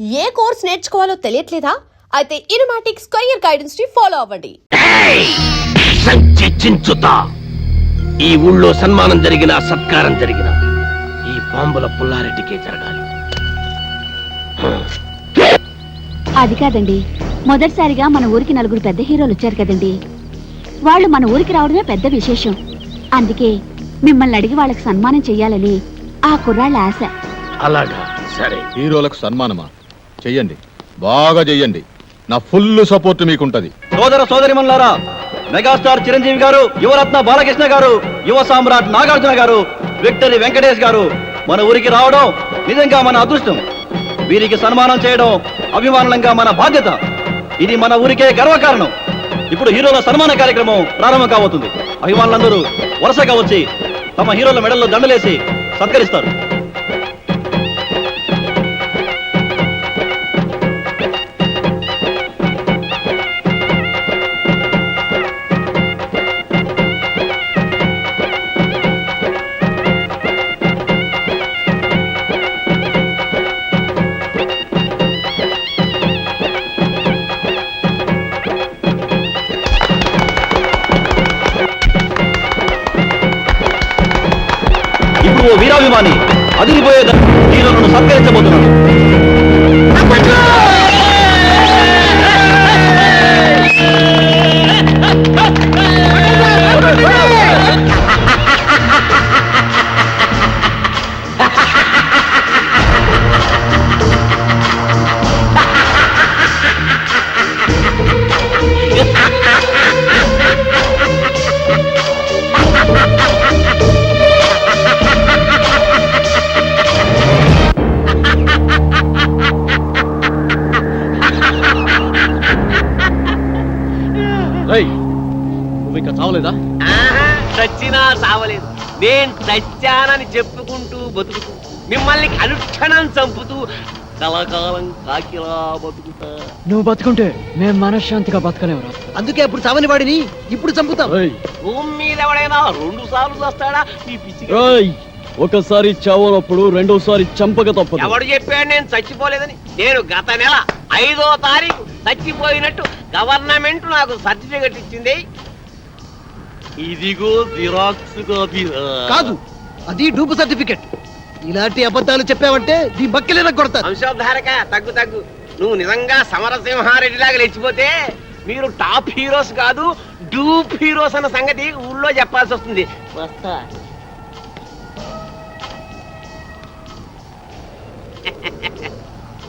ఏ course నేర్చుకోవాలో తెలియట్లేదా? అయితే ఇనుమాటిక్ square guidance ని follow అవ్వండి. ఈ ఊళ్ళో సన్మానం జరిగిన సత్కారం జరిగిన ఈ బాంబుల పుల్లారెడ్డికే జరగాలి. అది కాదండి, మొదటిసారిగా మన ఊరికి నలుగురు పెద్ద హీరోలు వచ్చారు కదండి. వాళ్ళు మన ఊరికి రావడమే పెద్ద విశేషం. అందుకే మిమ్మల్ని అడిగి వాళ్ళకి సన్మానం చెయ్యాలని ఆ కుర్రాళ్ళ ఆశ. అలాగా, సరే. హీరోలకు సన్మానమా? చెయ్యండి, బాగా చెయ్యండి. నా ఫుల్ సపోర్ట్ మీకుంటది. సోదర సోదరిమణులారా, మెగాస్టార్ చిరంజీవి గారు, యువరత్న బాలకృష్ణ గారు, యువ సామ్రాట్ నాగార్జున గారు, విక్టరీ వెంకటేష్ గారు మన ఊరికి రావడం నిజంగా మన అదృష్టం. వీరికి సన్మానం చేయడం అభిమానంగా మన బాధ్యత. ఇది మన ఊరికే గర్వకారణం. ఇప్పుడు హీరోల సన్మాన కార్యక్రమం ప్రారంభం కాబోతుంది. అభిమానులందరూ వరుసగా వచ్చి తమ హీరోల మెడల్లో దండలేసి సత్కరిస్తారు. ఇప్పుడు ఓ వీరాభిమాని అదిరిపోయే హీరోలను సత్కరించబోతున్నాడు. నువ్వు ఇంకా చావలేదా? చచ్చినా చావలేదు. నేను చచ్చానని చెప్పుకుంటూ బతుకుతూ మిమ్మల్ని అనుక్షణం చంపుతూ కలకాలం కాకిలా బతుకుతా. నువ్వు బతుకుంటే మేము మనశ్శాంతిగా బతకలేవురా. అందుకే అప్పుడు చావని వాడిని ఇప్పుడు చంపుతాం. భూమి మీద ఎవడైనా 2 సార్లు వస్తాడా? ఈ పిచ్చి ఒకసారి చావనప్పుడు రెండోసారి చంపక తప్పదు. ఎవడు చెప్పాడు నేను చచ్చిపోలేదని? నేను గత నెల 5వ తారీఖు చచ్చిపోయినట్టు గవర్నమెంట్ నాకు సర్టిఫికెట్ ఇచ్చింది. ఇదిగో జిరాక్స్ కాపీ. కాదు, అది డూపు సర్టిఫికెట్. ఇలాంటి అబద్ధాలు చెప్పావంటే నీ బక్కెలేన కొడతారు. వంశోద్ధారక తగ్గు తగ్గు. నువ్వు నిజంగా సమరసింహారెడ్డిలాగా లేచిపోతే మీరు టాప్ హీరోస్ కాదు, డూప్ హీరోస్ అన్న సంగతి ఊళ్ళో చెప్పాల్సి వస్తుంది. వస్తా.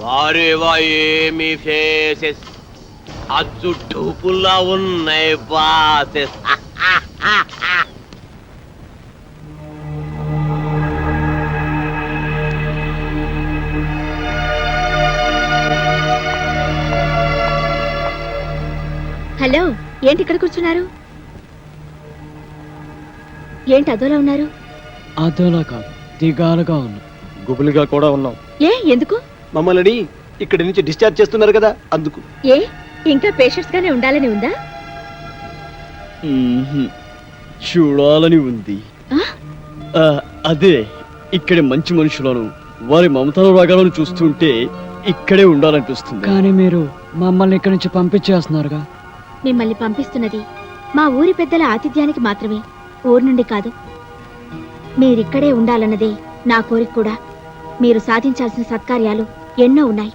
వారేవా ఏమి ఫేసెస్, అచ్చు డూపుల్లా ఉన్నాయి బాసెస్. హలో, ఏంటి ఇక్కడ కూర్చున్నారు? ఏంటి అదోలా ఉన్నారు? అదోలా కాదు, దిగాలుగా ఉన్నాం, గుబులుగా కూడా ఉన్నాం. ఏ ఎందుకు? మమ్మల్ని ఇక్కడి నుంచి డిశ్చార్జ్ చేస్తున్నారు కదా, అందుకు. ఏ ఇంకా పేషెంట్స్ గానే ఉండాలని ఉందా? చూడాలని ఉంది. అదే, ఇక్కడి మంచి మనుషులను వారి మమతల రాగాలను చూస్తుంటే ఇక్కడే ఉండాలనిపిస్తుంది. కానీ మీరు మమ్మల్ని ఇక్కడి నుంచి పంపించేస్తున్నారుగా. మిమ్మల్ని పంపిస్తున్నది మా ఊరి పెద్దల ఆతిథ్యానికి మాత్రమే, ఊరు నుండి కాదు. మీరిక్కడే ఉండాలన్నదే నా కోరిక కూడా. మీరు సాధించాల్సిన సత్కార్యాలు ఎన్నో ఉన్నాయి.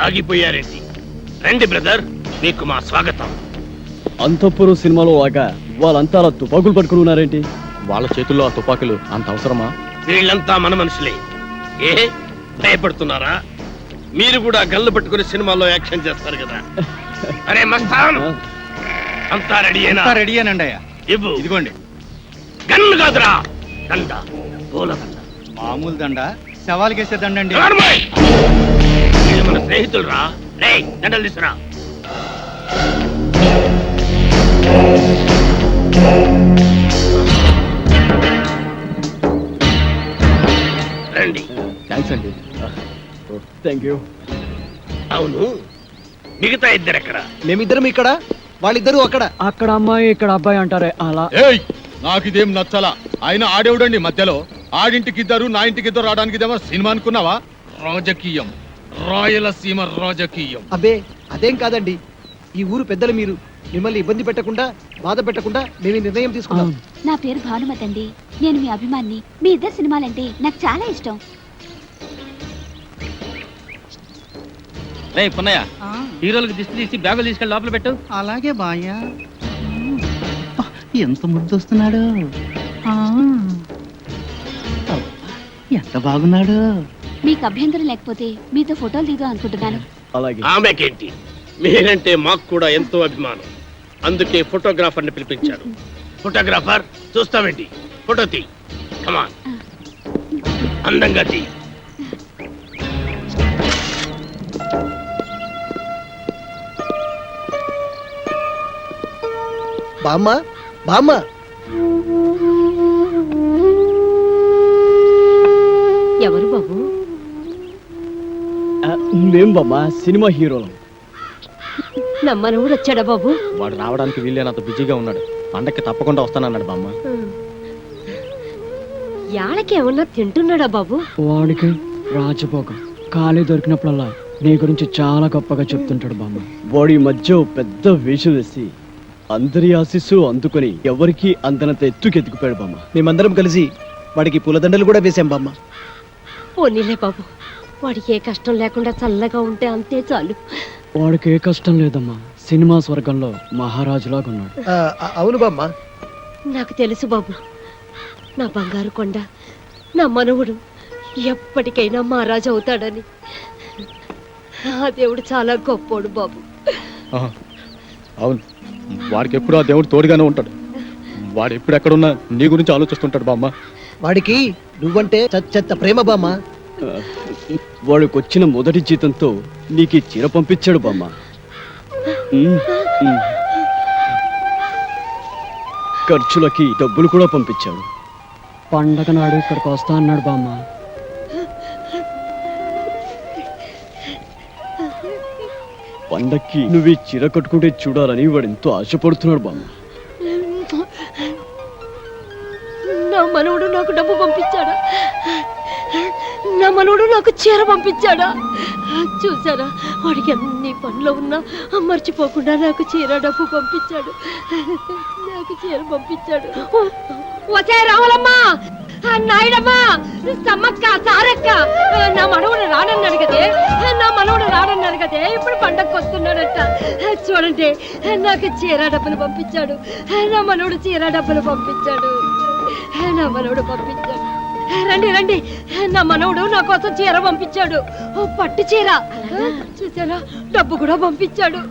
ఆగిపోయారేంటి? రండి బ్రదర్, మీకు మా స్వాగతం. అంతఃపురం సినిమాలో లాగా వాళ్ళంతా అలా తుపాకులు పట్టుకుని ఉన్నారేంటి? వాళ్ళ చేతుల్లో ఆ తుపాకులు అంత అవసరమా? వీళ్ళంతా మన మనుషులే. ఏ భయపడుతున్నారా? మీరు కూడా గన్లు పట్టుకుని సినిమాలో యాక్షన్ చేస్తారు కదా. అరే మస్తాన్, అంతా రెడీయేనా? రెడీయేనండి అయ్యా. ఇవ్వు. ఇదిగోండి. గన్ను కాదురా, దండ, పూల దండ. మామూలు దండ, సవాల్కేసే దండండి. వీళ్ళు మన స్నేహితులు రా. రే, దండలు తీసురా. థ్యాంక్స్ అండి. Thank you. అవును, మిగతా ఇద్దరు ఎక్కడ? మేమిద్దరం ఇక్కడ, వాళ్ళిద్దరూ అక్కడ. అక్కడ అమ్మాయి ఇక్కడ అబ్బాయి అంటారే అలా. ఏయ్ నాకిదేం నచ్చలా. ఆయన ఆడేవుడండి మధ్యలో. ఆడింటికి ఇద్దరు, నా ఇంటికి ఇద్దరు రావడానికి ఇదేమో సినిమా అనుకున్నావా? రాజకీయం, రాయలసీమ రాజకీయం. అబ్బే అదేం కాదండి, ఈ ఊరు పెద్దలు మీరు. మిమ్మల్ని ఇబ్బంది పెట్టకుండా, బాధ పెట్టకుండా మేము ఈ నిర్ణయం తీసుకున్నాం. నా పేరు భానుమతి అండి. నేను మీ అభిమాన్ని. మీ ఇద్దరు సినిమాలంటే నాకు చాలా ఇష్టం. రే పున్నయ్య, హీరోలకు దిష్టి తీసి బ్యాగులు తీసుకెళ్ళి లోపల పెట్టు. అలాగే బాయ్యా. ఎంత ముద్దొస్తున్నాడు, ఎంత బాగున్నాడు. మీకు అభ్యంతరం లేకపోతే మీతో ఫోటోలు దిగుదాం అనుకుంటున్నాను. అలాగే. ఆమెకేంటి, మీరంటే మాకు కూడా ఎంతో అభిమానం. అందుకే ఫోటోగ్రాఫర్ని పిలిపించారు. ఫోటోగ్రాఫర్, చూస్తావేంటి? ఫోటో తీ, కమాన్, అందంగా తీ. బామ్మ, బామ్మ, ఎవరు బాబు? మేం బామ్మ సినిమా హీరోలం. నమ్మనవుడు వచ్చాడా బాబు? వాడు రావడానికి వీళ్ళేనంత బిజీగా ఉన్నాడు. పండక్కి తప్పకుండా వస్తానన్నాడు బామ్మ. యాళ్ళకి ఏమన్నా తింటున్నాడా బాబు? వాడికి రాజభోగం. ఖాళీ దొరికినప్పుడల్లా నీ గురించి చాలా గొప్పగా చెప్తుంటాడు బామ్మ. వాడి మధ్య ఓ పెద్ద వేషం వేసి అందరి ఆశీస్సు అందుకొని ఎవరికి అందనంత ఎత్తుకెత్తుకుపోయాడు బామ్మ. మేమందరం కలిసి వాడికి పూలదండలు కూడా వేసాం బామ్మ. పోనీలే బాబు, వాడికి ఏ కష్టం లేకుండా చల్లగా ఉంటే అంతే చాలు. వాడికి ఏ కష్టం లేదమ్మా. సినిమా స్వర్గంలో మహారాజులాగా ఉన్నాడు. అవును బామ్మ. నాకు తెలుసు బాబు, నా బంగారు కొండ, నా మనవుడు ఎప్పటికైనా మహారాజు అవుతాడని. ఆ దేవుడు చాలా గొప్పోడు బాబు. అవును, వాడికి ఎప్పుడు ఆ దేవుడు తోడుగానే ఉంటాడు. వాడు ఎప్పుడు ఎక్కడున్నా నీ గురించి ఆలోచిస్తుంటాడు బామ్మ. వాడికి నువ్వంటే చెత్త ప్రేమ బామ్మ. వాడికి వచ్చిన మొదటి జీతంతో నీకు ఈ చీర పంపించాడు బామ్మ. ఖర్చులకి డబ్బులు కూడా పంపించాడు. పండగ నాడు ఇక్కడికి వస్తా అన్నాడు బామ్మ. పండక్కి నువ్వు ఈ చీర కట్టుకుంటే చూడాలని వాడు ఎంతో ఆశపడుతున్నాడు బామ్మ. నా మనవుడు నాకు డబ్బు పంపించాడా? నా మనవుడు నాకు చీర పంపించాడా? చూసారా, వాడికి అన్ని పనులు ఉన్నా మర్చిపోకుండా నాకు చీర డబ్బు పంపించాడు. నాకు చీర పంపించాడు. వచ్చే రావాలమ్మా, నాయుడమ్మా, సమ్మక్క, సారక్క, నా మనవుడు రానన్నాడు కదే, నా మనవుడు రానన్నాడు కదే, ఇప్పుడు పండగకు వస్తున్నాడట. చూడండి, నాకు చీర డబ్బులు పంపించాడు. నా మనవుడు చీర డబ్బులు పంపించాడు. నా మనవుడు పంపించాడు. రండి రండి, నా మనవుడు నా కోసం చీర పంపించాడు. పట్టు చీర. చూసారా, డబ్బు కూడా పంపించాడు.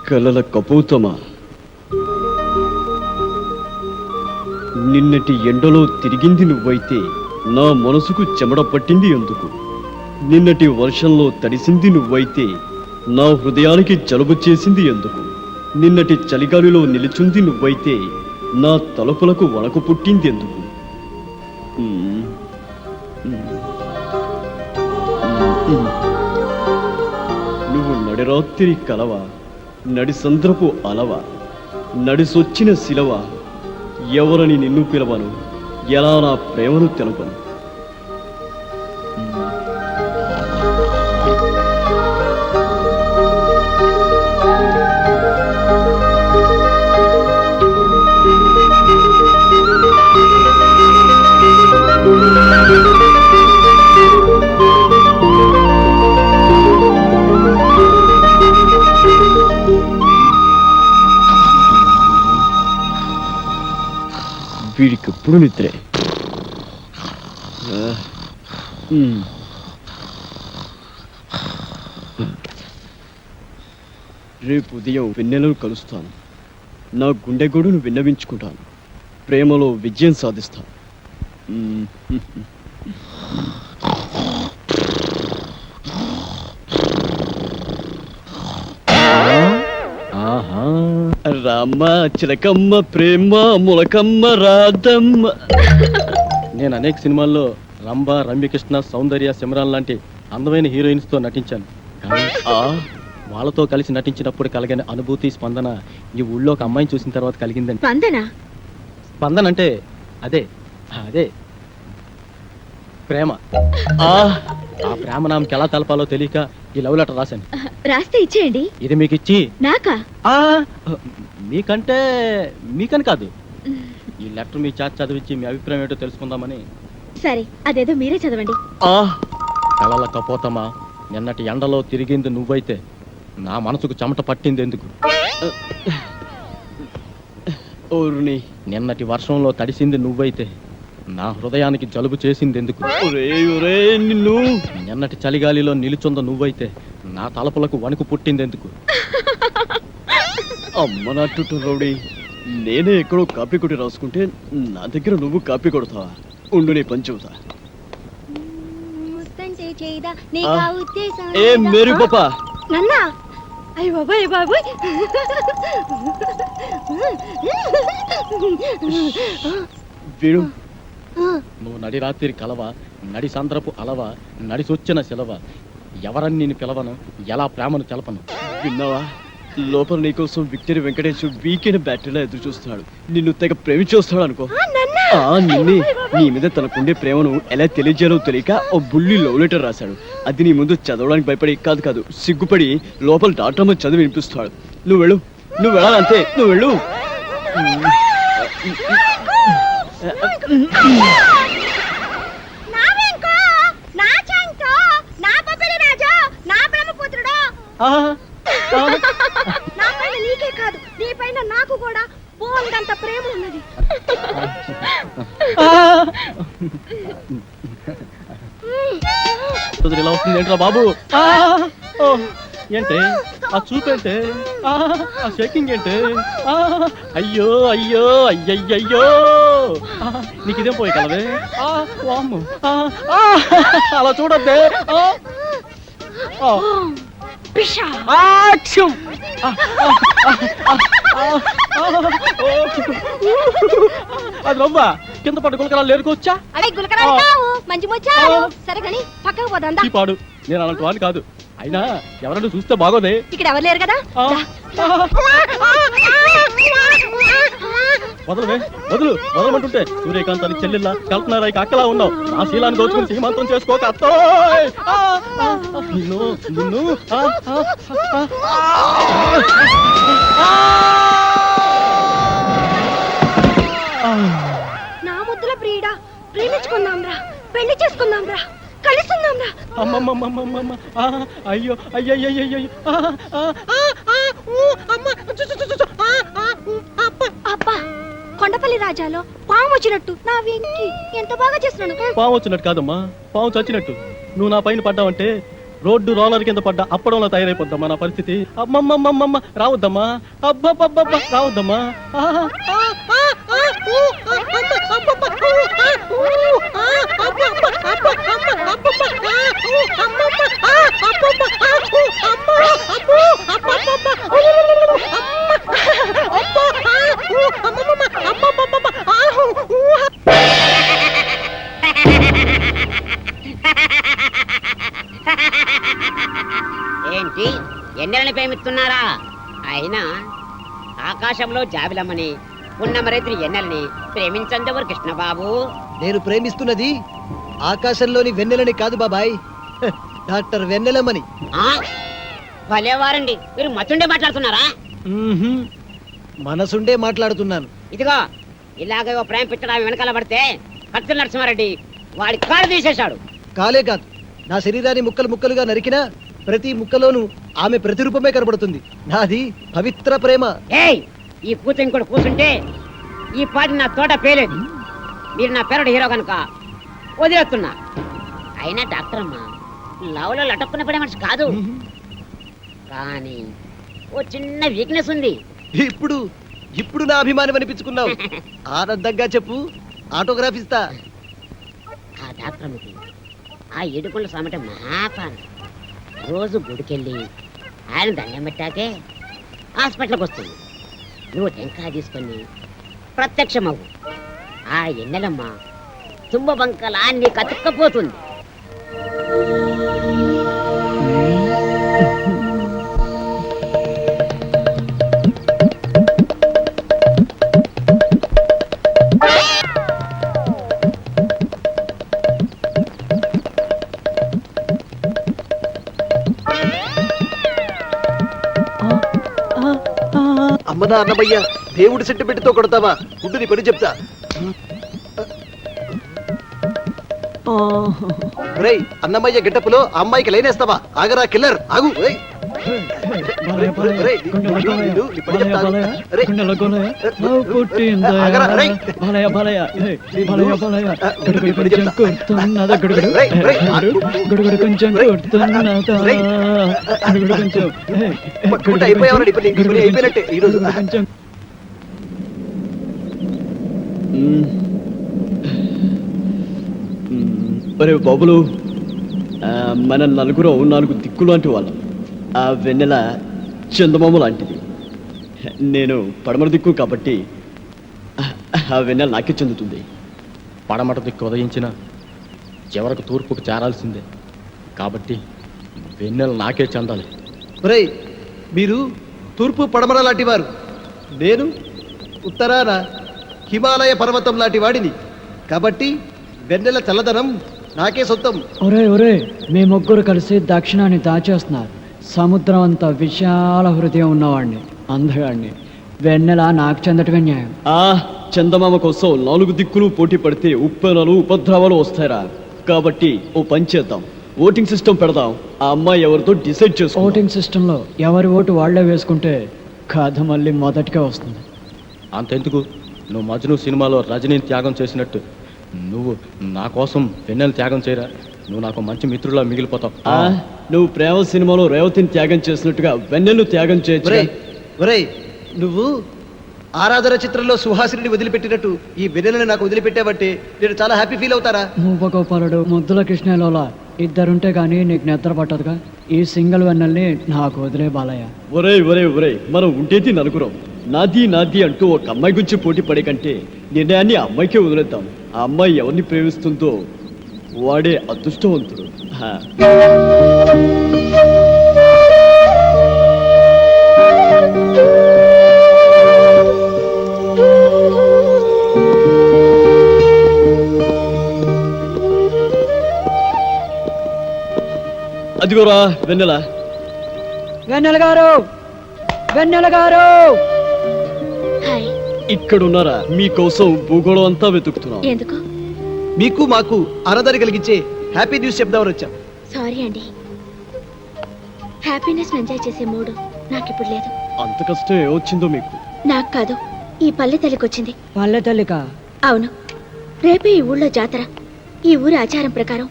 కలల కపోతమా, నిన్నటి ఎండలో తిరిగింది నువ్వైతే నా మనసుకు చెమట పట్టింది ఎందుకు? నిన్నటి వర్షంలో తడిసింది నువ్వైతే నా హృదయానికి జలుబు చేసింది ఎందుకు? నిన్నటి చలిగాలిలో నిలుచుంది నువ్వైతే నా తలుపులకు వణకు పుట్టింది ఎందుకు? నువ్వు నడిరాత్రి కలవా, నడిసంద్రపు అలవా, నడిసొచ్చిన శిలవ, ఎవరని నిన్ను పిలవను, ఎలా నా ప్రేమను తెలపను. వీడికెప్పుడు నిద్రే. రేపు ఉదయం వెన్నెలను కలుస్తాను. నా గుండె గొడును విన్నవించుకుంటాను. ప్రేమలో విజయం సాధిస్తాను. రామ్మ చిలకమ్మ ప్రేమ ములకమ్మ రాధమ్మ. నేను అనేక సినిమాల్లో రంభ, రమ్యకృష్ణ, సౌందర్య, సిమ్రాన్ లాంటి అందమైన హీరోయిన్స్ తో నటించాను. కానీ వాళ్ళతో కలిసి నటించినప్పుడు కలిగిన అనుభూతి, స్పందన ఈ ఊళ్ళో ఒక అమ్మాయిని చూసిన తర్వాత కలిగిందండి. స్పందన అంటే అదే అదే ప్రేమ. ఆ ప్రేమ నామకి ఎలా తెలపాలో తెలియక ఈ లవ్ లెటర్ రాశాను. రాస్తే ఇచ్చేయండి. ఇది మీకు ఇచ్చి నాకా? మీకంటే మీకని కాదు, ఈ లెటర్ మీ చేత చదివించి మీ అభిప్రాయం ఏంటో తెలుసుకుందామని. సరే, అదేదో మీరే చదవండి. కలల కపోతమా, నిన్నటి ఎండలో తిరిగింది నువ్వైతే నా మనసుకు చెమట పట్టింది ఎందుకు? నిన్నటి వర్షంలో తడిసింది నువ్వైతే నా హృదయానికి జలుబు చేసింది ఎందుకు? నిన్ను నిన్నటి చలిగాలిలో నిలుచుంద నువ్వైతే నా తలపులకు వణుకు పుట్టింది ఎందుకు? అమ్మ నట్టు రౌడీ, నేనే ఎక్కడో కాపీ కొట్టి రాసుకుంటే నా దగ్గర నువ్వు కాపీ కొడతావా? ఉండు నీ పని చెబుతా. ఏ మేరీ పాపా, నన్నా? అయ్య బాబాయ్ బాబాయ్, వీడు నువ్వు నడి రాత్రి కలవ, నడి సంద్రపు అలవ, నడిసొచ్చిన సెలవ, ఎవరని నేను పిలవను, ఎలా ప్రేమను తెలపను? విన్నావా? లోపల నీకోసం విక్టరీ వెంకటేష్ వీకెండ్ బ్యాటరీలో ఎదురు చూస్తున్నాడు. నిన్ను తెగ ప్రేమించొస్తాడు అనుకో. నిన్నే నీ మీద తనకుండే ప్రేమను ఎలా తెలియజేయాలో తెలియక ఓ బుల్లి లవ్ లెటర్ రాశాడు. అది నీ ముందు చదవడానికి భయపడి కాదు సిగ్గుపడి లోపల డాక్టర్ చదివి వినిపిస్తాడు. నువ్వు వెళ్ళు, నువ్వు వెళ్ళాలంతే, నువ్వు వెళ్ళు. నీకే కాదు, నీ పైన నాకు కూడా బోల్డంత ప్రేమ ఉన్నది. ఇలా వస్తుంది ఏంట్రా బాబు? ఏంటే ఆ చూపేంటే, ఆ షేకింగ్ ఏంటే? అయ్యో అయ్యో అయ్యయ్యో, నీకు ఇదేం పోయి కలవే? అలా చూడద్దే. అది రవ్వ కింద పట్టు గులకరాలు లేరుకోవచ్చా? మంచి ముచ్చారు. సరే కానీ పక్కకు పోదా పాడు. నేను అలాంటి వాడిని కాదు. అయినా ఎవరైనా చూస్తే బాగోదే. ఇక్కడ ఎవరు లేరు కదా. వదలవే, వదలమంటుంటే సూర్యకాంతాన్ని చెల్లెల్లా, కల్పనారాయికి అక్కలా ఉన్నావు. నా శీలాన్ని దోచుకుని సీమంతం చేసుకోక అత్తో. నిన్ను నిన్ను నా ముద్దుల ప్రియుడా, ప్రేమించుకుందాం రా, పెళ్లి చేసుకుందాం రా, కలుసుకుందాం రా. అమ్మమ్మమ్మమ్మమ్మ, అయ్యో అయ్యయ్యయ్యో, అబ్బా, కొండపల్లి రాజాలో పాము వచ్చినట్టు నా వెంకి ఎంత బాగా చేస్తున్నాను. పాము వచ్చినట్టు కాదమ్మా, పాము చచ్చినట్టు. నువ్వు నా పైన పడ్డావంటే రోడ్డు రోలర్ కింద పడ్డా అప్పడంలో తయారైపోద్దమ్మా నా పరిస్థితి. అమ్మమ్మమ్మమ్మ రావద్దమ్మా, అబ్బబ్బబ్బ రావద్దమ్మా. ఏంటి ఎన్నెలని ప్రేమిస్తున్నారా? అయినా ఆకాశంలో జాబిలమ్మని, పున్నమరైత్రి ఎన్నెలని, ప్రేమించండి ఎవరు కృష్ణబాబు? నేను ప్రేమిస్తున్నది ఆకాశంలోని వెన్నెలని కాదు బాబాయ్, డాక్టర్ వెన్నెలమ్మని. ఆ? భలేవారండి, మీరు మతుండే మాట్లాడుతున్నారా? మనసుండే మాట్లాడుతున్నాను. ఇదిగో ఇలాగ ఓ ప్రేమ పిచ్చడా వెనకాల పడితే కత్తుల నరసింహారెడ్డి వాడి కాళ్ళు తీసేశాడు. కాలే కాదు, నా శరీరాన్ని ముక్కలు ముక్కలుగా నరికినా ప్రతి ముక్కలోనూ ఆమె ప్రతిరూపమే కనబడుతుంది. నాది పవిత్ర ప్రేమ. ఏయ్, ఈ కూతురు ఇంకోటి కూర్చుంటే ఈ పాటి నా తోట పేలేదు. మీరు నా పేరుడు హీరో కనుక వదిలేస్తున్నా. అయినా డాక్టర్ అమ్మా లవ్లో లటక్కున పడే మనిషి కాదు, కానీ ఓ చిన్న వీక్నెస్ ఉంది. ఇప్పుడు ఇప్పుడు నా అభిమానం అనిపించుకున్నావు. ఆనందంగా చెప్పు, ఆటోగ్రాఫ్ ఇస్తా. ఆ డాక్టర్ అమ్మకి ఆ ఏడుకొండ స్వామి అంటే మహాపాన. రోజు గుడికెళ్ళి ఆయన దండం పెట్టాకే హాస్పిటల్కి వస్తుంది. నువ్వు టెంకాయ తీసుకొని ప్రత్యక్షమవు. ఆ ఎన్నెలమ్మ తుంబ బంకలా నీకు అతుక్కపోతుంది. అమ్మనా అన్నమయ్య, దేవుడి సెంటిమెంట్తో కొడతావా? ముందు నీ పని చెప్తా. రేయ్, అన్నమయ్య గెటప్పులో ఆ అమ్మాయికి లైనేస్తావా? ఆగరా కిల్లర్, ఆగు. రేయ్. రేయ్, నీ పని చెప్తా. రేయ్. ఆగరా, రేయ్. నీ పని చెప్తా. రేయ్, రేయ్, ఆగు. పట్టుకుంటే అయిపోయావరా? నీ పని అయిపోయినట్టే ఈరోజు. ఒరే బాబులు, మన నలుగురు 4 దిక్కు లాంటి వాళ్ళం. ఆ వెన్నెల చందమామ లాంటిది. నేను పడమర దిక్కు కాబట్టి ఆ వెన్నెల నాకే చెందుతుంది. పడమట దిక్కు ఉదయించిన చివరకు తూర్పుకు చేరాల్సిందే కాబట్టి వెన్నెల నాకే చెందాలి. ఒరేయ్, మీరు తూర్పు పడమర లాంటి వారు, నేను ఉత్తరాన హిమాలయ పర్వతం లాంటి వాడిని. కాబట్టి వెన్నెల చల్లదనం నాకే సొంతం. ఒరే ఒరే, మీ ముగ్గురు కలిసి దక్షిణాన్ని దాచేస్తున్నారు. సముద్రం అంత విశాల హృదయం ఉన్నవాడిని, అందగాడిని. వెన్నెల నాకు చెందటమే న్యాయం. ఆ చందమామ కోసం 4 దిక్కులు పోటీ పడితే ఉప్పెనలు ఉపద్రవాలు వస్తాయిరా. కాబట్టి ఓ పని చేద్దాం, ఓటింగ్ సిస్టమ్ పెడదాం. ఆ అమ్మాయి ఎవరితో డిసైడ్ చేసుకో. ఓటింగ్ సిస్టంలో ఎవరి ఓటు వాళ్లే వేసుకుంటే కథ మళ్ళీ మొదటిగా వస్తుంది. అంతెందుకు, నువ్వు మజ్ను సినిమాలో రజనీని త్యాగం చేసినట్టు నువ్వు నా కోసం వెన్నెల త్యాగం చేయరా. నువ్వు నాకు మంచి మిత్రులా మిగిలిపోతావు. నువ్వు ప్రేమ సినిమాలో రేవతిని త్యాగం చేసినట్టుగా వెన్నెలు త్యాగం చేయొచ్చు. ఒరేయ్, నువ్వు ఆరాధన చిత్రంలో సుహాసిని వదిలిపెట్టినట్టు ఈ వెన్నెలని నాకు వదిలిపెట్టావంటే నేను చాలా హ్యాపీ ఫీల్ అవుతారా? మూపగోపాలుడు, ముద్దుల కృష్ణలోలా ఇద్దరుంటే గానీ నీకు నిద్ర పట్టదుగా. ఈ సింగిల్ వెన్నెల్ని నాకు వదిలే బాలయ్య. ఒరే ఒరే ఒరే, మనం ఉండేది నలుగురం. నాది నాది అంటూ ఒక అమ్మాయి గురించి పోటీ పడే కంటే నిర్ణయాన్ని ఆ అమ్మాయికే వదిలేద్దాం. ఆ అమ్మాయి ఎవరిని ప్రేమిస్తుందో వాడే అదృష్టవంతుడు. అదిగోరా వెన్నెల. వెన్నెల గారు, వెన్నెల గారు, ఇక్కడున్నారా? మీకోసం భూగోళం అంతా వెతుకుతున్నాం. ఎందుకు? మీకు మాకు ఆనందాన్ని కలిగించే హ్యాపీ న్యూస్ చెప్దామని వచ్చాం. సారీ అండి, హ్యాపీనెస్ ఎంజాయ్ చేసే మూడు నాకు ఇప్పుడు లేదు. అంత కష్టం ఏమొచ్చిందో మీకు? నాకు కాదు, ఈ పల్లె తల్లికి వచ్చింది. పల్లె తల్లిక? అవును, రేపే ఈ ఊళ్ళో జాతర. ఈ ఊరి ఆచారం ప్రకారం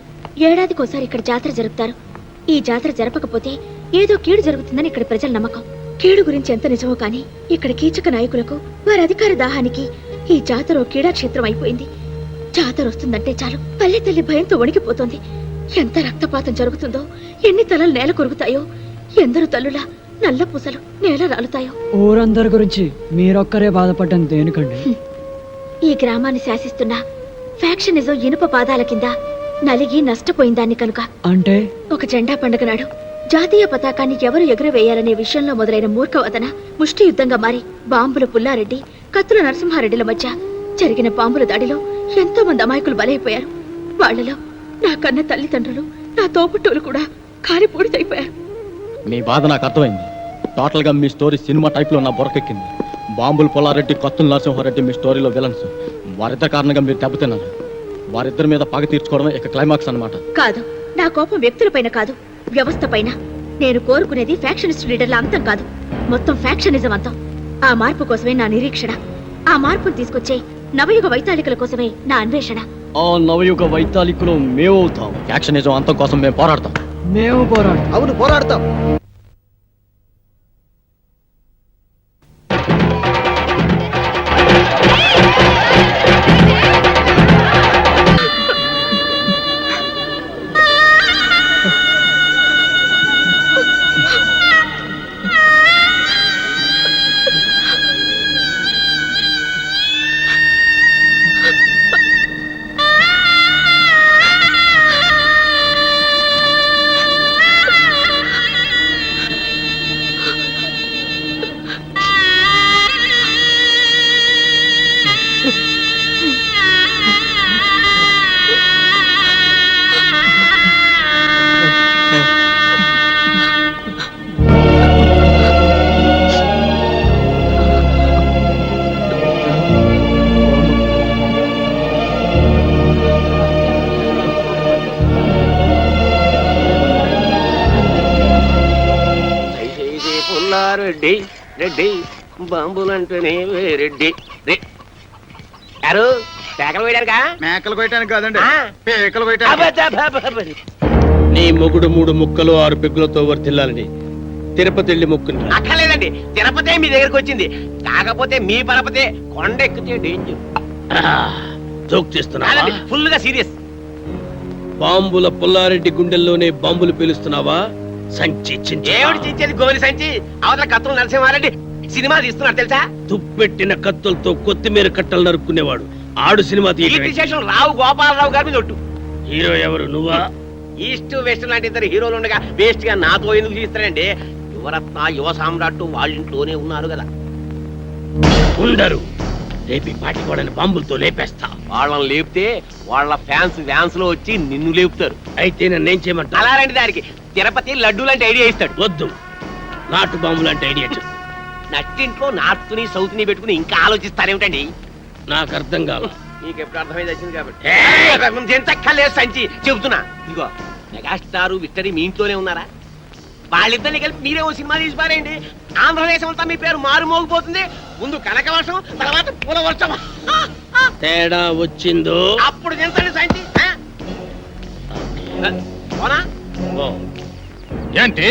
ఏడాదికోసారి ఇక్కడ జాతర జరుపుతారు. ఈ జాతర జరపకపోతే ఏదో కీడు జరుగుతుందని ఇక్కడ ప్రజల నమ్మకం. కీడు గురించి ఎంత నిజమో కానీ ఇక్కడ కీచక నాయకులకు, వారి అధికార దాహానికి ఈ జాతర ఓ క్రీడాక్షేత్రం అయిపోయింది. జాతర వస్తుందంటే చాలు పల్లె తల్లి భయంతో వణికిపోతోంది. ఎంత రక్తపాతం జరుగుతుందో, ఎన్ని తలలు నేల కొరుగుతాయో, ఎందరు తల్లులా నల్ల పూసలు నేల రాలుతాయో. ఊరందరి గురించి మీరొక్కరే బాధపడ్డం దేనికండి? ఈ గ్రామాన్ని శాసిస్తున్న ఫ్యాక్షనిజం ఇనుప పాదాల కింద నలిగి నష్టపోయిందాన్ని కనుక. అంటే ఒక జెండా పండుగ నాడు జాతీయ పతాకాన్ని ఎవరు ఎగురవేయాలనే విషయంలో మొదలైన మూర్ఖవదన ముష్టి యుద్ధంగా మారి బాంబుల పుల్లారెడ్డి, కత్తుల నరసింహారెడ్డిల మధ్య జరిగిన బాంబుల దాడిలో ఎంతో మంది అమాయకులు బలైపోయారు. వాళ్ళలో నా కన్న తల్లిదండ్రులు, నా తోబుట్టువులు కూడా కాలిపూడితైపోయారు. మీ బాధ నాకు అర్థమైంది. టోటల్ గా మీ స్టోరీ సినిమా టైప్ లో నా బుర్రకెక్కింది. బాంబులు పొల్లారెడ్డి, కత్తుల నరసింహారెడ్డి మీ స్టోరీలో విలన్స్. వారిద్దరి కారణంగా మీరు దెబ్బతిన్నారు. వారిద్దరి మీద పగ తీర్చుకోవడం ఇక క్లైమాక్స్ అన్నమాట. కాదు, నా కోపం వ్యక్తులపైన కాదు, వ్యవస్థ పైన. నేను కోరుకునేది ఫ్యాక్షనిస్ట్ లీడర్ల అంతం కాదు, మొత్తం ఫ్యాక్షనిజం అంతం. ఆ మార్పు కోసమే నా నిరీక్షణ. ఆ మార్పును తీసుకొచ్చే నవయుగ వైతాళికల కోసమే నా అన్వేషణ. ఆ నవయుగ వైతాళికులు మేమవుతాం. ఫ్యాక్షనిజం అంతం కోసం మేము పోరాడతాం. మేము పోరాడు. అవును, పోరాడతాం. రెడ్డి రెడ్డి బాంబులంటేనే రెడ్డి యారు పేకలు వేయడానికా? మేకలు కొయ్యడానికి కాదండి, ఆ. పేకలు కొయ్యడానికి. నీ మొగుడు 3 ముక్కలు 6 పెగ్గులతో వర్తిల్లాలని తిరుపతి వెళ్ళి మొక్కుని అక్కర్లేదండి, తిరుపతి మీ దగ్గరకు వచ్చింది. కాకపోతే మీ పరపతే కొండ ఎక్కితే డేంజర్. జోక్ చేస్తున్నావా? ఫుల్ గా సీరియస్. బాంబుల పుల్లారెడ్డి గుండెల్లోనే బాంబులు పేలుస్తున్నావా? సంచి ఏమిటి చించేది గోలి సంచి? అవతల కత్తులు నరసింహారెడ్డి సినిమా తీస్తున్నారు తెలుసా? తుప్పెట్టిన కత్తులతో కొత్తిమీర కట్టలు నరుక్కునేవాడు ఆడు సినిమా విశేషం రావు గోపాలరావు గారి మీద ఒట్టు. హీరో ఎవరు? నువ్వా? ఈస్ట్ వెస్ట్ లాంటి ఇద్దరు హీరోలు ఉండగా వేస్ట్ గా నాతో ఎందుకు తీస్తారండి? యువరత్న, యువ సామ్రాట్ వాళ్ళ ఇంట్లోనే ఉన్నారు కదా. ఉండరు. రేపి పాటి వాళ్ళని బాంబులతో లేపేస్తా. వాళ్ళని లేపితే వాళ్ళ ఫ్యాన్స్ లో వచ్చి నిన్ను లేపుతారు. అయితే నన్నేం చేయమంటా? అలాంటి దానికి తిరుపతి లడ్డు లాంటి ఐడియా ఇస్తాడు. వద్దు, నాటు బాంబు లాంటి ఐడియా చెప్పు. నట్టింట్లో నార్త్ ని సౌత్ ని పెట్టుకుని ఇంకా ఆలోచిస్తారేమిటండి? నాకు అర్థం కాల. నీకు ఎప్పుడు అర్థమైంది వచ్చింది కాబట్టి ఎంత కలేదు సంచి చెబుతున్నా. ఇదిగో మెగాస్టార్ విక్టరీ మీ ఇంట్లోనే ఉన్నారా? వాళ్ళిద్దరిని కలిపి మీరే ఓ సినిమా తీసి పారేయండి. ఆంధ్రదేశం అంతా మీ పేరు మారుమోగిపోతుంది. ముందు కనక వర్షం, తర్వాత పూల వర్షం. తేడా వచ్చిందో అప్పుడు ఎంతండి సంచి? పోనా? ఏంటి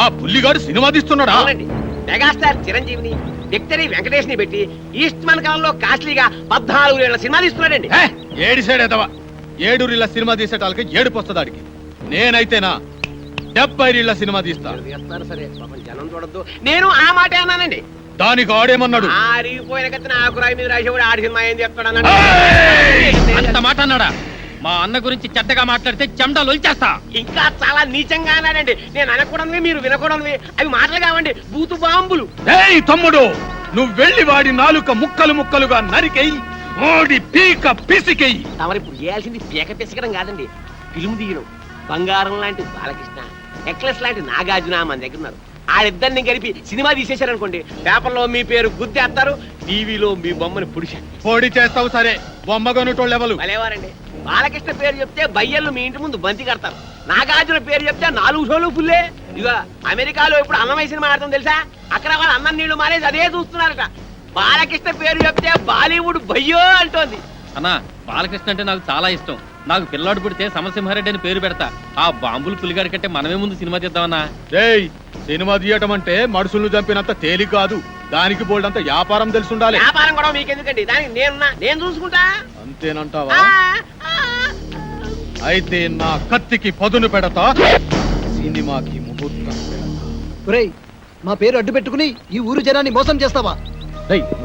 ఆ పుల్లిగాడు సినిమా తీస్తున్నాడా? అవునండి, మెగాస్టార్ చిరంజీవిని, విక్టరీ వెంకటేష్ ని పెట్టి ఈస్ట్ మన కాలంలో కాస్ట్లీగా 14 ఏళ్ల సినిమా తీస్తున్నాడండి. ఏడి సైడ్ ఎదవా, 7 రీళ్ళ సినిమా తీసేటాలకి ఏడుపు వస్తుందాడికి. నేనైతేనా 70 రీళ్ళ సినిమా తీస్తా. చేస్తారు సరే, పాపం జనం చూడద్దు. నేను ఆ మాట అన్నానండి. దానికి ఆడేమన్నాడు? ఆరిగిపోయిన కత్తిన ఆకురాయి మీద రాసేవాడు ఆడి సినిమా ఏం చెప్తాడు? అంత మాట అన్నాడా? మా అన్న గురించి చెడ్డగా మాట్లాడితే చెమటలు వచ్చేస్తా. ఇంకా చాలా నీచంగా అన్నాడండి. నేను అనకూడనివి, మీరు వినకూడనివి. అవి మాటలు కావండి, బూతు బాంబులు. ఏయ్ తమ్ముడు, నువ్వు వెళ్ళి వాడి నాలుక ముక్కలు ముక్కలుగా నరికెయ్యి, ఓడి పీక పిసికెయ్యి. తమరిప్పుడు చేయాల్సింది పీక పిసకడం కాదండి, ఫిల్మ్ తీయడం. బంగారం లాంటి బాలకృష్ణ, నెక్లెస్ లాంటి నాగార్జున మన దగ్గర ఉన్నారు. ఆడిద్దరిని కలిపి సినిమా తీసేశారనుకోండి, పేపర్లో మీ పేరు గుద్దేస్తారు, టీవీలో మీ బొమ్మని పొడి చేస్తావు సరే, బొమ్మగొనుటోళ్ళు ఎవరు? భలేవారండి. బాలకృష్ణ పేరు చెప్తే బయ్యర్లు మీ ఇంటి ముందు బంతి కడతారు. నాగార్జున పేరు చెప్తే 4 షోలు ఫుల్లే. ఇక అమెరికాలో ఇప్పుడు అన్నమయ్య సినిమా ఆడతాం తెలుసా? అక్కడ వాళ్ళు అన్నం నీళ్లు మానేసి అదే చూస్తున్నారట. బాలకృష్ణ పేరు చెప్తే బాలీవుడ్ భయ్యో అంటోంది. అన్నా, బాలకృష్ణ అంటే నాకు చాలా ఇష్టం. నాకు పిల్లాడు పుడితే సమసింహారెడ్డి అని పేరు పెడతా. ఆ బాంబులు పులిగాడి కంటే మనమే ముందు సినిమా తీద్దామన్నా. రేయ్, సినిమా తీయటం అంటే మనుషులను చంపినంత తేలిక కాదు. దానికి బోల్డంత వ్యాపారం తెలుసుండాలి. వ్యాపారం కూడా మీకెందుకండి? దానికి నేను చూసుకుంటా. అంతేనంటావా? అయితే నా కత్తికి పదును పెడతా, సినిమాకి ముహూర్తం పెడతా. ఒరేయ్, మా పేరు అడ్డు పెట్టుకుని ఈ ఊరు జనాన్ని మోసం చేస్తావా?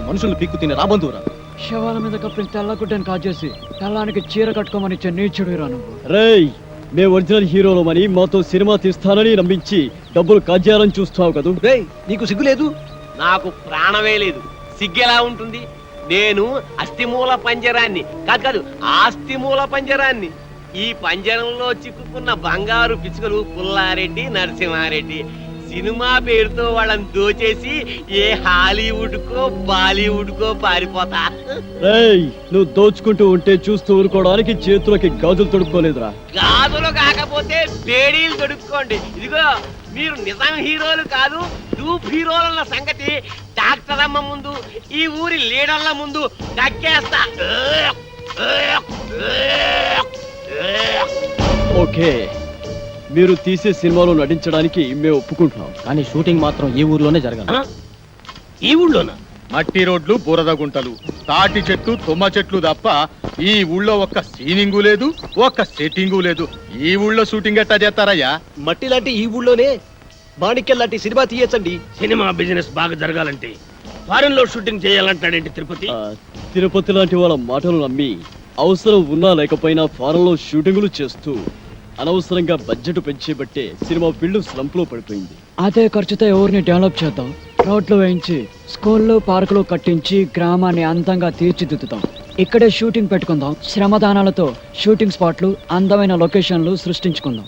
మనుషులు పీక్కు తిని రాబంధువురా. శవాల మీద కప్పిన తెల్లగుడ్డని కాజేసి తెల్లానికి చీర కట్టుకోమని ఇచ్చే నీచుడు నువ్వు. రేయ్, మేము ఒరిజినల్ హీరోలమని మాతో సినిమా తీస్తానని నమ్మించి డబ్బులు కాజేయాలని చూస్తావు కదూ. రేయ్, నీకు సిగ్గు లేదు? నాకు ప్రాణమే లేదు. సిగ్గెలా ఉంటుంది? నేను అస్థిమూల పంజరాన్ని కాదు ఆస్తిమూల పంజరాన్ని. ఈ పంజరంలో చిక్కుకున్న బంగారు పిచ్చుకలు పుల్లారెడ్డి, నరసింహారెడ్డి. సినిమా పేరుతో వాళ్ళని దోచేసి ఏ హాలీవుడ్ కో బాలీవుడ్ కో పారిపోతా. రేయ్, నువ్వు దోచుకుంటూ ఉంటే చూస్తూ ఊరుకోవడానికి చేతులకి గాజులు తొడుక్కోలేదురా. గాజులు కాకపోతే బేడీలు దొడుక్కోండి. ఇదిగో మీరు నిజం హీరోలు కాదు, డూప్ హీరోల సంగతి డాక్టర్ అమ్మ ముందు, ఈ ఊరి లీడర్ల ముందు దక్కేస్తా. ఓకే, మీరు తీసే సినిమాలో నటించడానికి మేము ఒప్పుకుంటున్నాం. కానీ షూటింగ్ మాత్రం ఈ ఊర్లోనే జరగాలి. ఈ ఊళ్ళోనా? మట్టి రోడ్లు, బురద గుంటలు, తాటి చెట్లు, తుమ్మ చెట్లు తప్ప ఈ ఊళ్ళో ఒక్క సీనింగు లేదు, ఒక్క సెట్టింగు లేదు. ఈ ఊళ్ళో షూటింగ్ ఎట్టా చేస్తారయ్యా? మట్టి లాంటి ఈ ఊళ్ళోనే మాణిక్యం లాంటి సినిమా తీయచ్చండి. సినిమా బిజినెస్ బాగా జరగాలంటే ఫారెన్ లో షూటింగ్ చేయాలంటాడేంటి తిరుపతి? తిరుపతి లాంటి వాళ్ళ మాటలు నమ్మి అవసరం ఉన్నా లేకపోయినా ఫారెన్లో షూటింగులు చేస్తూ అనవసరంగా బడ్జెట్ పెంచేబట్టే సినిమా ఫీల్డ్ స్లంప్ లో పడిపోయింది. అదే ఖర్చుతో ఊరిని డెవలప్ చేద్దాం. రోడ్లు వేయించి, స్కూళ్ళు, పార్కులు కట్టించి గ్రామాన్ని అందంగా తీర్చిదిద్దుతాం. ఇక్కడే షూటింగ్ పెట్టుకుందాం. శ్రమదానాలతో షూటింగ్ స్పాట్లు, అందమైన లొకేషన్లు సృష్టించుకుందాం.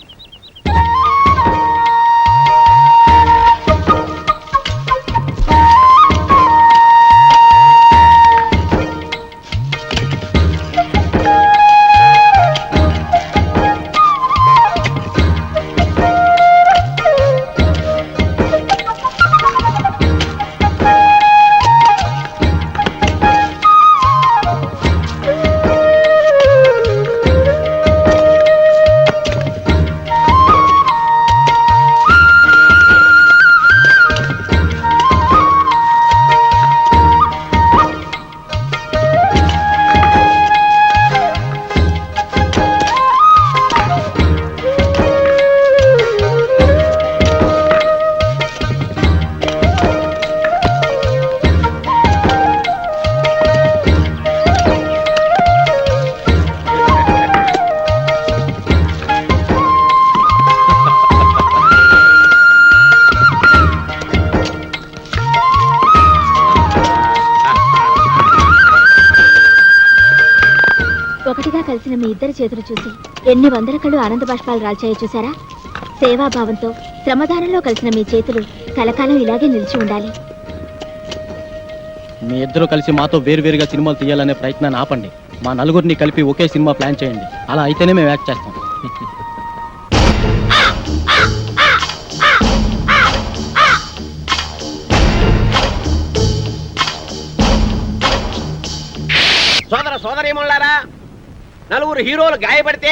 ఒకటిగా కలిసిన మీ ఇద్దరి చేతులు చూసి ఎన్ని వందల కళ్ళు ఆనంద బాష్పాలు రాల్చాయో చూసారా? సేవాభావంతో శ్రమదానంలో కలిసిన మీ చేతులు కలకాలం ఇలాగే నిలిచి ఉండాలి. మీ ఇద్దరు కలిసి మాతో వేరువేరుగా సినిమాలు తీయాలనే ప్రయత్నాన్ని ఆపండి. మా నలుగురిని కలిపి ఒకే సినిమా ప్లాన్ చేయండి. అలా అయితేనే మేము యాక్ట్ చేస్తాం. సోదర సోదరీమణులారా, నలుగురు హీరోలు గాయపడితే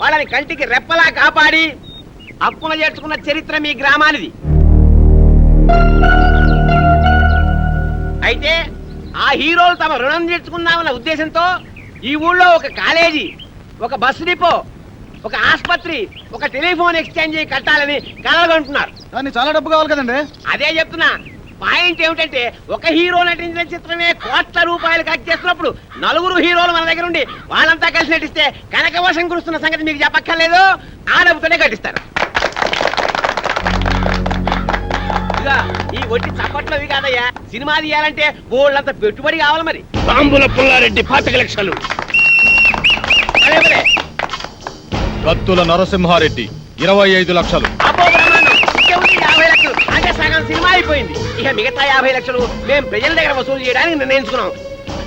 వాళ్ళని కంటికి రెప్పలా కాపాడి హక్కున చేర్చుకున్న చరిత్ర మీ గ్రామానిది. అయితే ఆ హీరోలు తమ రుణం తీర్చుకున్నామన్న ఉద్దేశంతో ఈ ఊళ్ళో ఒక కాలేజీ, ఒక బస్సు డిపో, ఒక ఆసుపత్రి, ఒక టెలిఫోన్ ఎక్స్చేంజ్ కట్టాలని కలగంటున్నారు. దాన్ని చాలా డబ్బు కావాలి కదండి. అదే చెప్తున్నా. పాయింట్ ఏమిటంటే, ఒక హీరో నటించిన చిత్రమే కోట్ల రూపాయలు ఖర్చు చేస్తున్నప్పుడు నలుగురు హీరోలు మన దగ్గర ఉండి వాళ్ళంతా కలిసి నటిస్తే కనకవర్షం కురుస్తున్న సంగతి మీకు చెప్పక్కర్లేదు. ఆ డబ్బుతోనే కట్టిస్తారు. ఇదిగా ఈ ఒట్టి చప్పట్లవి కాదయ్యా, సినిమా తీయాలంటే బోళ్ళంత పెట్టుబడి కావాలి. మరి బాంబుల పుల్లారెడ్డి 25 లక్షలు, అదే పదే. కత్తుల నరసింహారెడ్డి 25 లక్షలు. అబ్బో బ్రహ్మాండం, ఇంకేముంది 50 లక్షలు. అంటే సగం సినిమా అయిపోయింది. ఇక మిగతా 50 లక్షలు మేము ప్రజల దగ్గర వసూలు చేయడానికి నిర్ణయించుకున్నాం.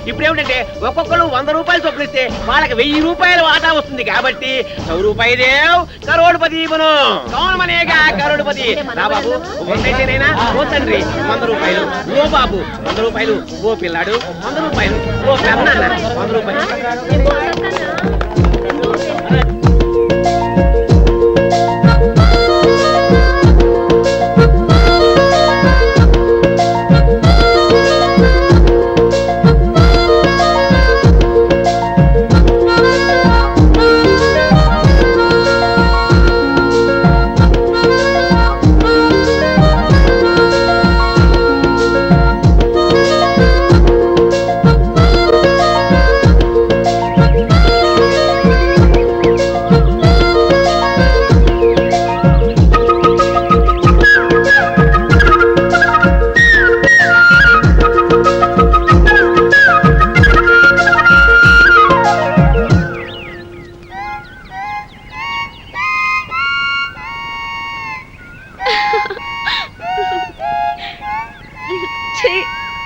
ఇప్పుడు ఏమిటంటే ఒక్కొక్కరు 100 రూపాయలు చొప్పున ఇస్తే వాళ్ళకి 1000 రూపాయల వాటా వస్తుంది. కాబట్టి 100 రూపాయి దేవ్ కరోడ్పతి బను. కౌన్ మనేగా కరోడ్పతి. రా బాబు, 100 ఓ తండ్రి 100 రూపాయలు, ఓ బాబు 100 రూపాయలు, ఓ పిల్లాడు 100 రూపాయలు, ఓ పెద్దనాన్న 100 రూపాయలు.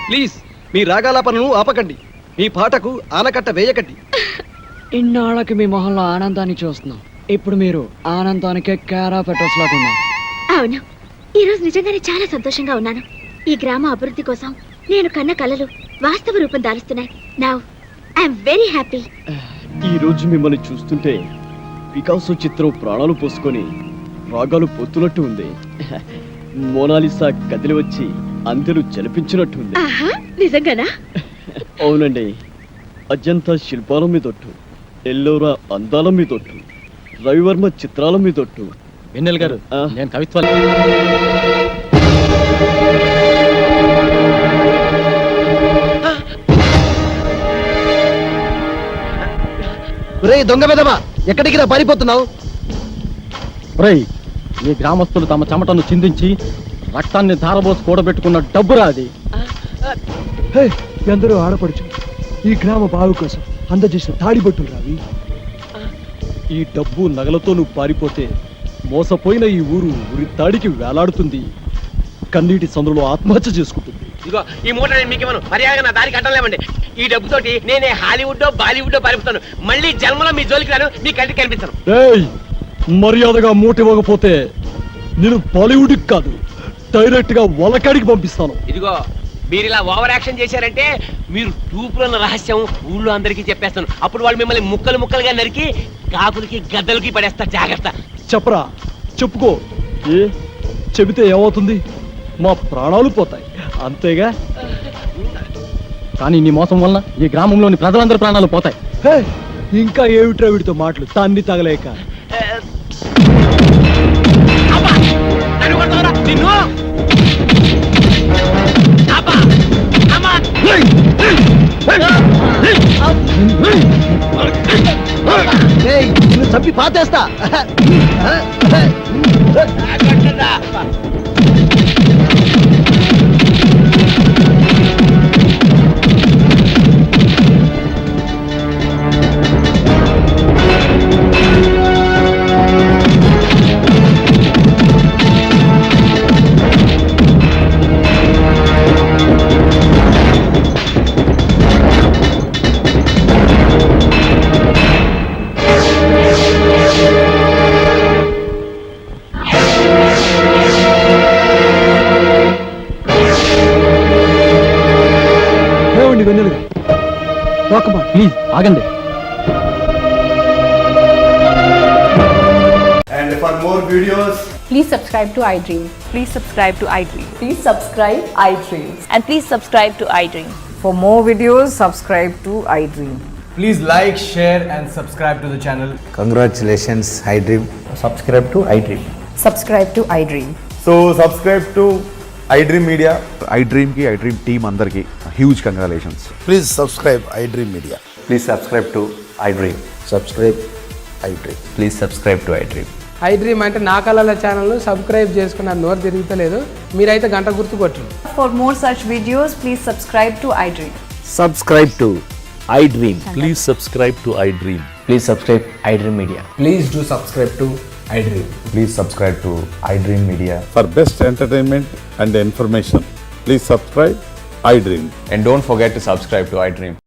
ప్లీజ్ మీ రాగాలాపనను ఆపకండి, మీ పాటకు ఆనకట్ట వేయకండి. ఇన్నాళ్ళకి మీ మొహంలో ఆనందాన్ని చూస్తున్నాం. ఇప్పుడు మీరు ఆనందానికే కేరా పెట్రోల్స్ లాగా ఉన్నారు. అవును, ఈరోజు నిజంగానే చాలా సంతోషంగా ఉన్నాను. ఈ గ్రామ అభివృద్ధి కోసం నేను కన్న కలలు వాస్తవ రూపం దాలుస్తున్నాయి. Now I'm very happy. ఈ రోజు మిమ్మల్ని చూస్తుంటే పికాసో చిత్రం ప్రాణాలు పోసుకొని రాగాలు పొత్తునట్టు ఉంది. మోనాలిసా కదిలి వచ్చి అందరూ జలిపించినట్టు ఉంది. ఆహా, నిజంగానా? అవునండి, అజంతా శిల్పాల మీదొట్టు, ఎల్లోరా అందాల మీదొట్టు, రవివర్మ చిత్రాల మీదొట్టు. వెన్నెల గారు, నేను కవిత్వాలు రే దొంగ వెదవా, ఎక్కడికి రా పారిపోతున్నావు? రేయ్, ఈ గ్రామస్తులు తమ చెమటను చిందించి రక్తాన్ని ధారబోసి కూడబెట్టుకున్న డబ్బురా అది. ఎందరో ఆడపడుచు ఈ గ్రామ బావు కోసం అందజేసిన తాడిబొట్టులు రావి. ఈ డబ్బు నగలతో నువ్వు పారిపోతే మోసపోయిన ఈ ఊరు ఉరి తాడికి వేలాడుతుంది, కన్నీటి సందులో ఆత్మహత్య చేసుకుంటుంది. ఇదిగో ఈ మూట నేను మీకు ఇవ్వను, మర్యాదగా నా దారికి అడ్డం. ఈ డబ్బుతోటి నేనే హాలీవుడ్ బాలీవుడ్ పారిపోతాను. మళ్ళీ జన్మలో మీ జోలికి రాను, మీ కంటికి కనిపించను. ఏయ్, మర్యాదగా మూట ఇవ్వకపోతే నేను బాలీవుడ్కి కాదు, డైరెక్ట్ గా వలకాడికి పంపిస్తాను. ఇదిగో మీరు ఇలా ఓవర్ యాక్షన్ చేశారంటే మీరు టూపులో ఉన్న రహస్యం ఊళ్ళో అందరికీ చెప్పేస్తాను. అప్పుడు వాళ్ళు మిమ్మల్ని ముక్కలు ముక్కలుగా నరికి కాకులకి గద్దలకి పడేస్తారు. జాగ్రత్త. చెప్పరా, చెప్పుకో. ఏ చెబితే ఏమవుతుంది? మా ప్రాణాలు పోతాయి, అంతేగా. కానీ నీ మోసం వలన ఈ గ్రామంలోని ప్రజలందరి ప్రాణాలు పోతాయి. ఇంకా ఏమిట్రా వీడితో మాటలు తాన్ని తగలేక. అబ్బా! నన్ను కొడతావురా? నిన్ను! అబ్బా! అమ్మా! రేయ్, నిన్ను చంపి పాతేస్తా. కొట్టదా? ఏమండి వెన్నెలుగా, ప్లీజ్ ఆగండి. And for more videos, Please subscribe to iDream. Please subscribe to iDream. Please subscribe iDream. And please subscribe to iDream. For more videos, subscribe to iDream. please like, share, and subscribe to the channel. Congratulations, iDream. Subscribe to iDream. Subscribe to iDream. So subscribe to iDream Media. iDream ki iDream team andarki huge congratulations. Please subscribe iDream Media. Please subscribe to iDream. Subscribe iDream. Please subscribe to iDream. iDream అంటే నా కళల channel subscribe చేసుకున్న నోరు తిరుగుతలేదు, మీరైతే గంట గుర్తు కొట్టండి. For more such videos, please subscribe to iDream. Subscribe to iDream. Please subscribe to iDream. Please subscribe iDream Media. Please do subscribe to iDream. Please subscribe to iDream Media. For best entertainment and information, please subscribe iDream. And don't forget to subscribe to iDream.